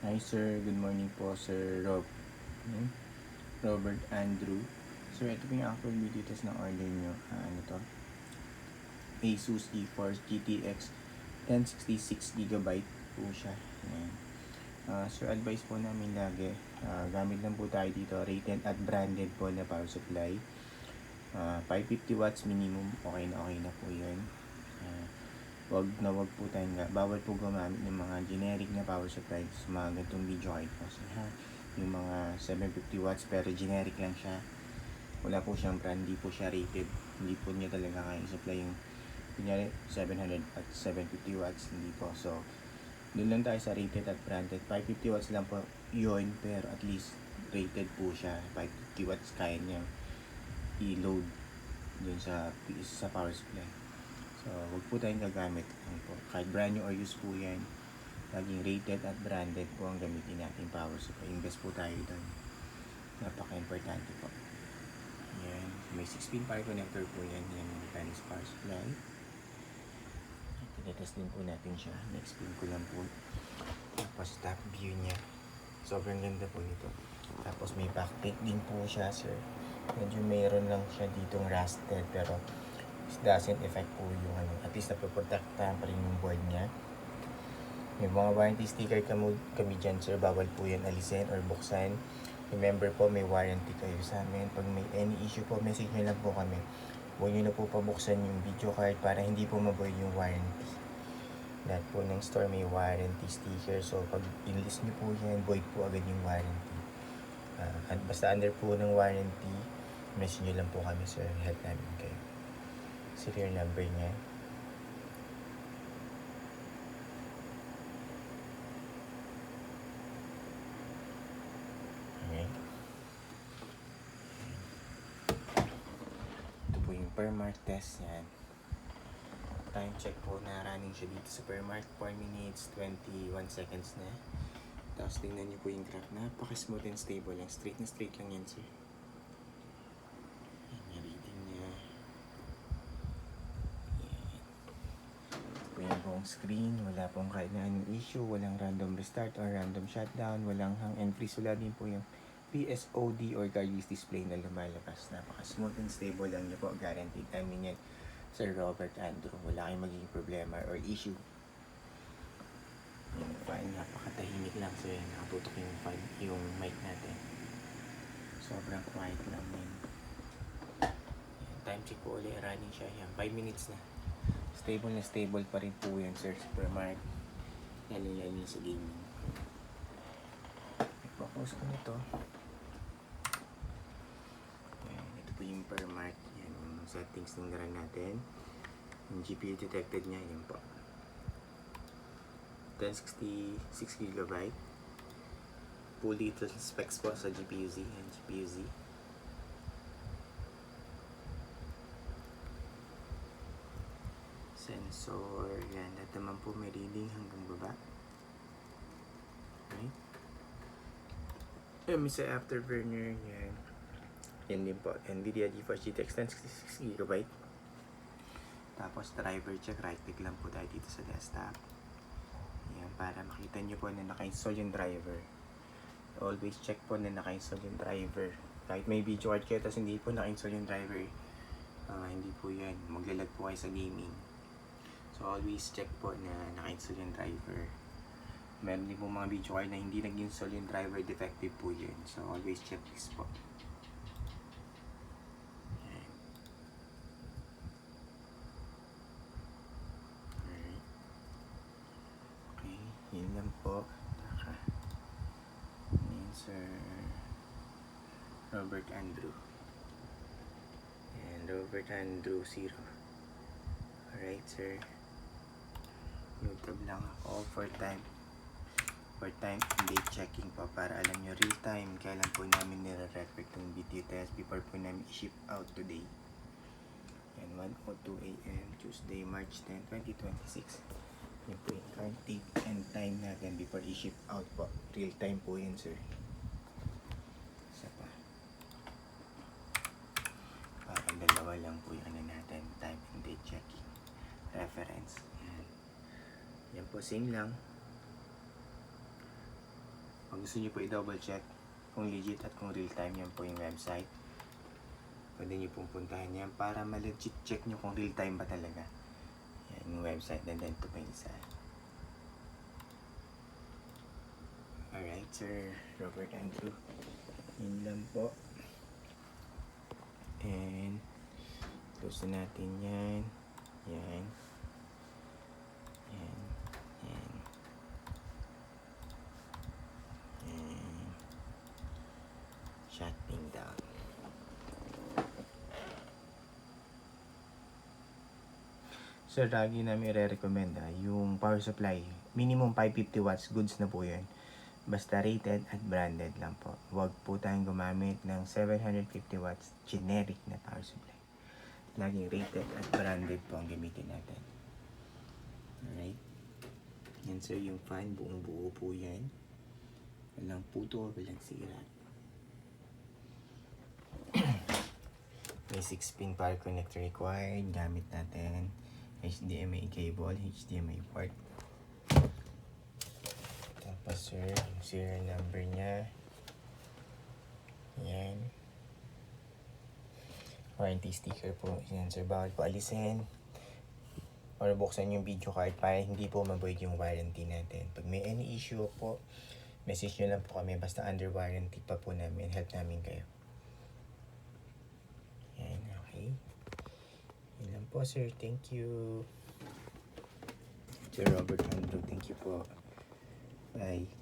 Hi sir, good morning po Sir Robert Andrew. Sir, ito po yung actual video test ng order nyo. Ano to? Asus GeForce GTX 1066GB po siya. Ayan. Sir, advice po namin lagi, gamit lang po tayo dito, rated at branded po na power supply. 550 watts minimum, okay na po yun. Wag po tayong, bawal po gumamit ng mga generic na power supply sa mga ganitong video card po. So, yung mga 750 watts pero generic lang siya, wala po siyang brand, hindi po siya rated, hindi po niya talaga kaya supply yung kunyari 700 at 750 watts, hindi po. So doon lang tayo sa rated at branded. 550 watts lang po yun, pero at least rated po siya. 550 watts kaya niya i-load dun sa power supply. So wag po tayong gagamit po, kahit brand new or used po yan, laging rated at branded po ang gamitin natin power supply. Invest po tayo doon, napaka-importante po. Yan, may 6-pin power connector po yan. Yan yung mechanics power supply. Tinetest din po natin siya, na-explain ko lang po. Tapos top view niya, sobrang ganda po nito. Tapos may backplate din po siya sir. Medyo mayroon lang siya ditong rusted, pero it doesn't affect po yung at least napoprotektahan pa rin yung board niya. May mga warranty sticker kami dyan sir, bawal po yan alisin or buksan. Remember po, may warranty kayo sa amin. Pag may any issue po, message nyo lang po kami. Huwag nyo na po pabuksan yung video card para hindi po maboy yung warranty. Lahat po ng store may warranty sticker, so pag inlist nyo po yan, void po agad yung warranty. At basta under po ng warranty, message nyo lang po kami sir, help namin kayo. Serial number niya. Okay. Ito po yung per mark test yan. Time check po na running siya dito sa per mark, 4 minutes 21 seconds na. Tapos tingnan niyo po yung graph, napaka-smooth and stable lang. Straight na straight lang yan sir. Yan yung reading niya. Yan. Ito yung buong screen. Wala pong kahit na anong issue. Walang random restart or random shutdown. Walang hang and freeze. Wala din po yung PSOD or card use display na lumalabas. Napaka-smooth and stable lang niyo po. Guaranteed namin yan Sir Robert Andrew. Wala kayong magiging problema or issue. Yung file, napakatahimik lang sir. Nakatutok yung mic natin. Sobrang quiet lang yun. Time check po ulit, running siya. Yan, 5 minutes na. Stable pa rin po yan sir. Supermark. Lalo sa gaming. I-focus ko nito. Yan, ito po yung per mark. Yan, yung settings ng RAM natin. Yung GPU detected niya, yan po. 1066GB. Fully specs po sa GPU-Z. Yan, GPU-Z. Sensor, yan. Lahat naman po may reading hanggang baba. Okay. Yan, sa afterburner, yan. Yan din po. NVIDIA GeForce GTX 1066GB. Tapos driver check, right click lang po tayo dito sa desktop. Yan, para makita nyo po na naka-install yung driver. Always check po na naka-install yung driver. Kahit may video card kayo tapos hindi po naka-install yung driver, hindi po yan, maglalag po kayo sa gaming. So always check po na naka-install yung driver. Meron din po mga video card na hindi nag-install yung driver, defective po yun. So always check this po. Yun lang po. Yan Sir Robert Andrew. And Robert Andrew 0. Alright sir. YouTube lang ako for time and date checking po, para alam nyo real time kailan po namin nire-record yung video test before po namin i-ship out today. And 1:02 AM Tuesday, March 10, 2026. Yun po yung current date and time natin before i-ship out po. Real time po yun sir. Isa pa. Parang dalawa lang po yung natin, time and date checking. Reference. Yan po, same lang. Kung gusto nyo po i-double check kung legit at kung real time, yan po yung website. Pwede nyo pong puntahan yan para ma-legit check nyo kung real time ba talaga. Yan yung website na then ito pa yung isa. Alright, Sir Robert Andrew. Yun lang po. And close na natin yan. Yan. Yan. Yan. Yan. Shutting down. So, lagi namin i-recommend yung power supply. Minimum 550 watts, goods na po yun. Basta rated at branded lang po. Huwag po tayong gumamit ng 750 watts generic na power supply. Laging rated at branded po ang gamitin natin. Alright. Yan sir, yung fan, buong buo po yan. Walang puto, walang sira. May 6-pin power connector required. Gamit natin HDMI cable, HDMI port. Tapos sir, yung serial number niya. Yan. Warranty sticker po. Yan sir, bawal po alisin or buksan yung video card para hindi po ma-void yung warranty natin. Pag may any issue po, message nyo lang po kami. Basta under warranty pa po namin. Help namin kayo. Yan, okay. Yan lang po sir. Thank you. Sir Robert Andrew, thank you po. Bye.